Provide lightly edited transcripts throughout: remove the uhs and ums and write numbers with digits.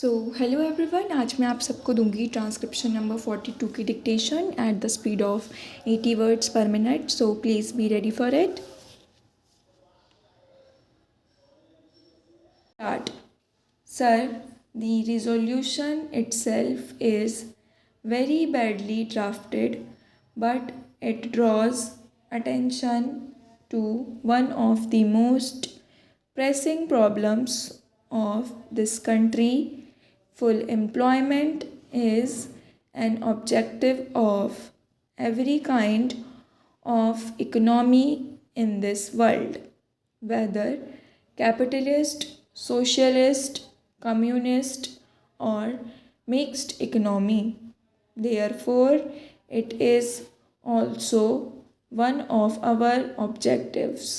Hello everyone, आज मैं आप सबको दूंगी ट्रांसक्रिप्शन नंबर 42 की dictation at the speed of 80 words पर minute. So please be ready for it. Start. Sir, the resolution itself is very badly drafted, but it draws attention to one of the most pressing problems of this country. Full employment is an objective of every kind of economy in this world, whether capitalist, socialist, communist, or mixed economy. Therefore, it is also one of our objectives.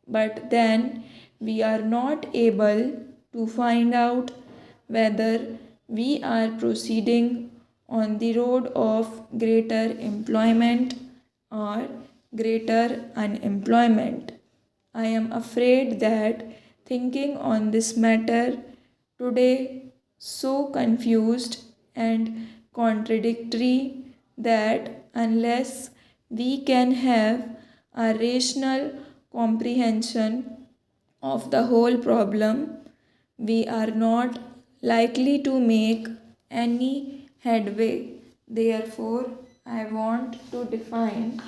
But then we are not able to find out whether we are proceeding on the road of greater employment or greater unemployment. I am afraid that thinking on this matter today so confused and contradictory that unless we can have a rational comprehension of the whole problem, we are not likely to make any headway. Therefore, I want to define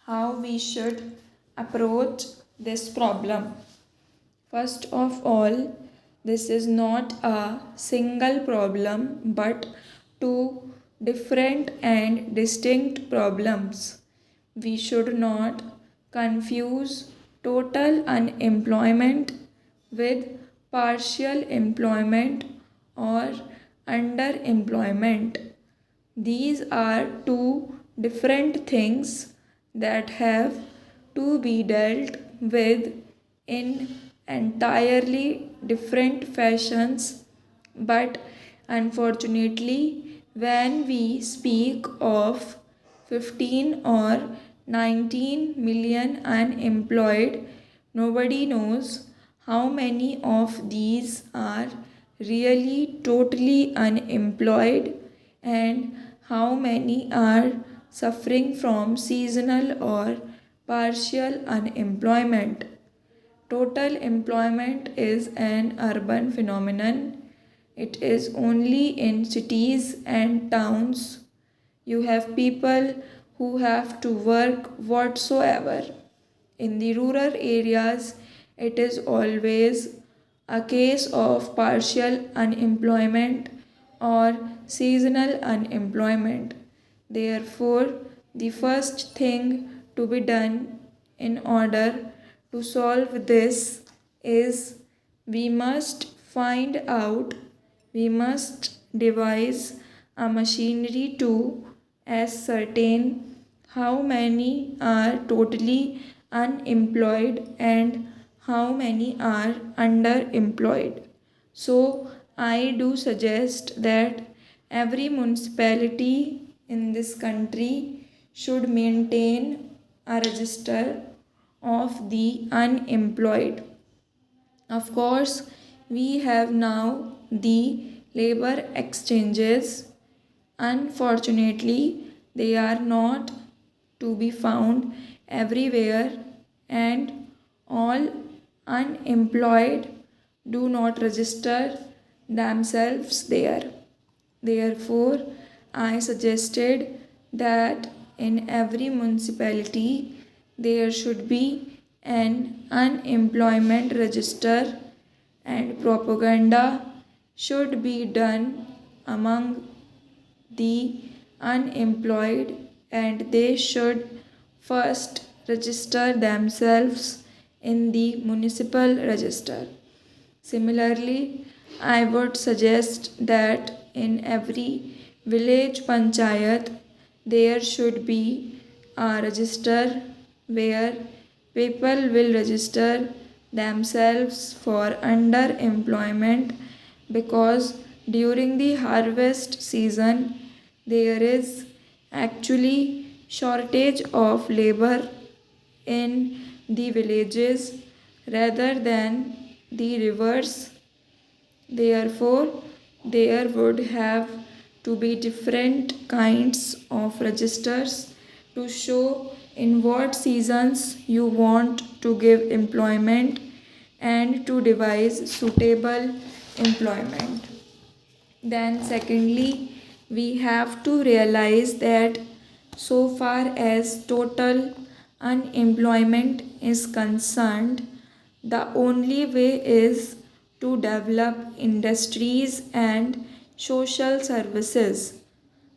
how we should approach this problem. First of all, this is not a single problem but two different and distinct problems. We should not confuse total unemployment with partial employment or underemployment. These are two different things that have to be dealt with in entirely different fashions, but unfortunately, when we speak of 15 or 19 million unemployed, nobody knows how many of these are really totally unemployed and how many are suffering from seasonal or partial unemployment. Total employment is an urban phenomenon. It is only in cities and towns. You have people who have to work whatsoever. In the rural areas, it is always a case of partial unemployment or seasonal unemployment. Therefore, the first thing to be done in order to solve this is we must find out, we must devise a machinery to ascertain how many are totally unemployed and how many are underemployed. So, I do suggest that every municipality in this country should maintain a register of the unemployed. Of course, we have now the labor exchanges. Unfortunately, they are not to be found everywhere, and all unemployed do not register themselves there. Therefore, I suggested that in every municipality there should be an unemployment register and propaganda should be done among the unemployed, and they should first register themselves in the municipal register. Similarly, I would suggest that in every village panchayat there should be a register where people will register themselves for underemployment, because during the harvest season there is actually shortage of labor in the villages rather than the reverse. Therefore, there would have to be different kinds of registers to show in what seasons you want to give employment and to devise suitable employment. Then, secondly, we have to realize that so far as total unemployment is concerned, the only way is to develop industries and social services.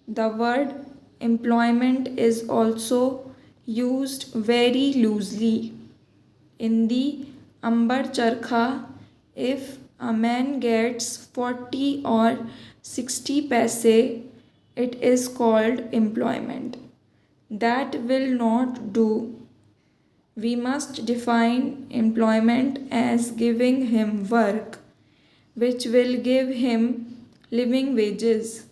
The word employment is also used very loosely. In the Ambar Charkha, if a man gets 40 or 60 paise, it is called employment. That will not do. We must define employment as giving him work which will give him living wages.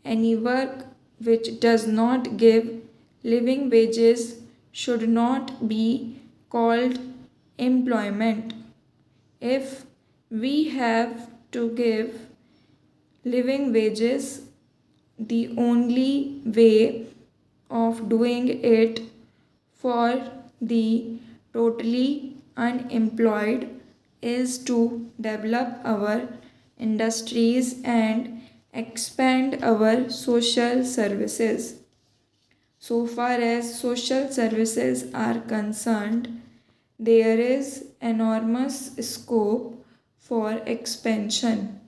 Any work which does not give living wages should not be called employment. If we have to give living wages, the only way of doing it for the totally unemployed is to develop our industries and expand our social services. So far as social services are concerned, there is enormous scope for expansion.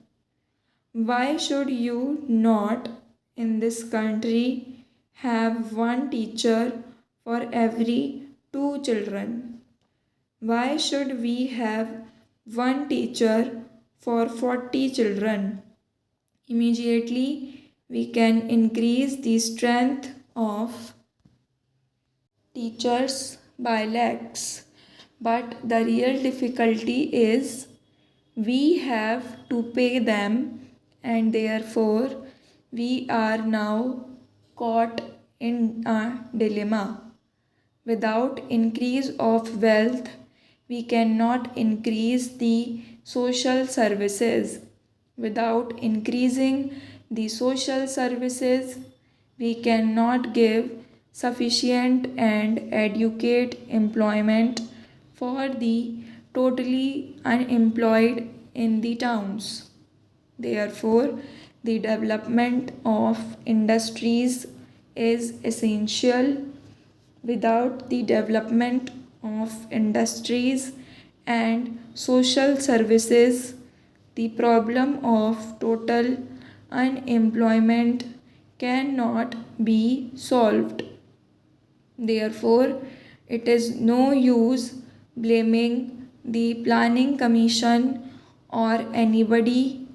Why should you not in this country have one teacher for every two children? Why should we have one teacher for 40 children? Immediately, we can increase the strength of teachers by lakhs. But the real difficulty is we have to pay them, and therefore we are now caught in a dilemma. Without increase of wealth, we cannot increase the social services. Without increasing the social services, we cannot give sufficient and adequate employment for the totally unemployed in the towns. Therefore, the development of industries is essential. Without the development of industries and social services, the problem of total unemployment cannot be solved. Therefore, it is no use blaming the Planning Commission or anybody.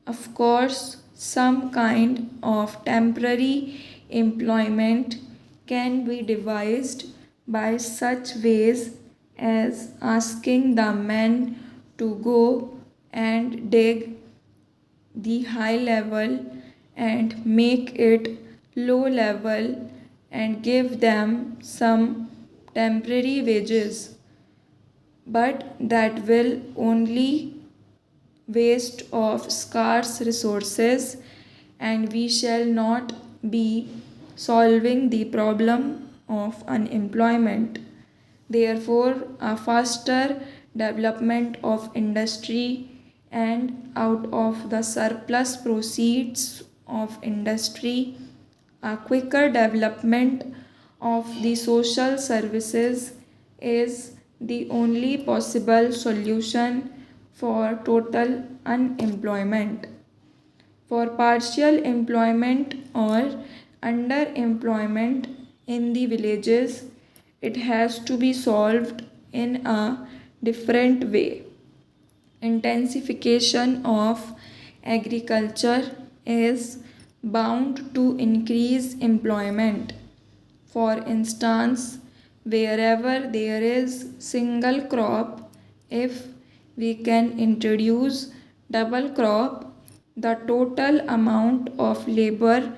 Of course, some kind of temporary employment can be devised by such ways as asking the men to go and dig the high level and make it low level and give them some temporary wages, but that will only waste of scarce resources, and we shall not be solving the problem of unemployment. Therefore, a faster development of industry and out of the surplus proceeds of industry, a quicker development of the social services is the only possible solution for total unemployment. For partial employment or underemployment in the villages, it has to be solved in a different way. Intensification of agriculture is bound to increase employment. For instance, wherever there is single crop, if we can introduce double crop, the total amount of labor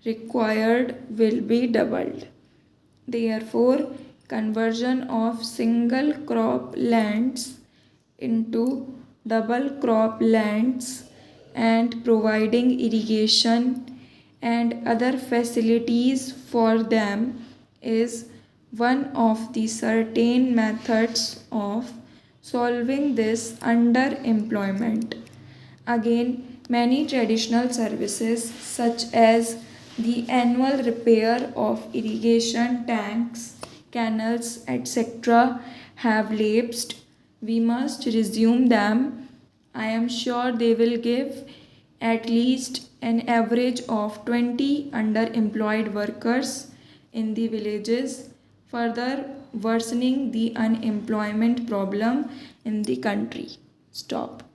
required will be doubled. Therefore, conversion of single crop lands into double crop lands and providing irrigation and other facilities for them is one of the certain methods of solving this underemployment. Again, many traditional services such as the annual repair of irrigation tanks, canals, etc. have lapsed. We must resume them. I am sure they will give at least an average of 20 underemployed workers in the villages, further worsening the unemployment problem in the country. Stop.